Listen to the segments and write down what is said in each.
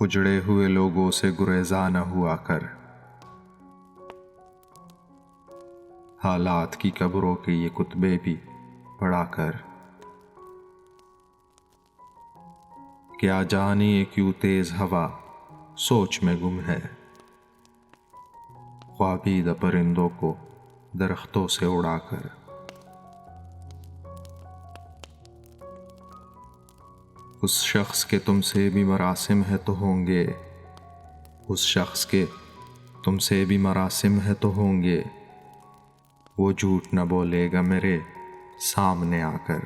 उजड़े हुए लोगों से गुरेज़ा न हुआ कर, हालात की कब्रों के ये कुतबे भी पढ़ा कर। क्या जाने ये क्यों तेज हवा सोच में गुम है, ख्वाबीदा परिंदों को दरख्तों से उड़ाकर। उस शख्स के तुमसे भी मरासिम है तो होंगे, उस शख्स के तुमसे भी मरासिम है तो होंगे, वो झूठ न बोलेगा मेरे सामने आकर।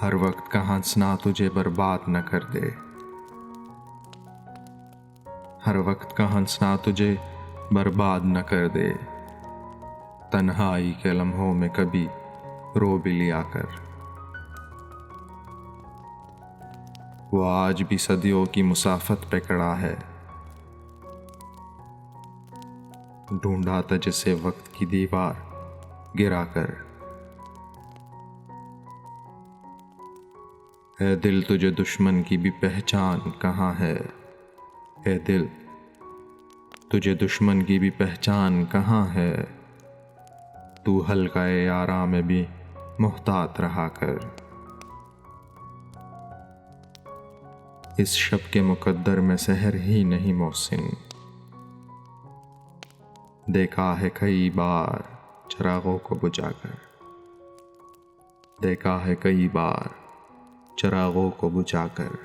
हर वक्त का हंसना तुझे बर्बाद न कर दे, हर वक्त का हंसना तुझे बर्बाद न कर दे, तन्हाई के लम्हों में कभी रो भी लिया कर। वो आज भी सदियों की मुसाफत पे खड़ा है, ढूंढा था जिसे वक्त की दीवार गिरा कर। है दिल तुझे दुश्मन की भी पहचान कहाँ है, है दिल तुझे दुश्मन की भी पहचान कहाँ है, तू हल्का-ए यारा में भी मुहतात रहा कर। इस शब के मुकद्दर में सहर ही नहीं मोहसिन, देखा है कई बार चिरागों को बुझाकर, देखा है कई बार चिरागों को बुझाकर।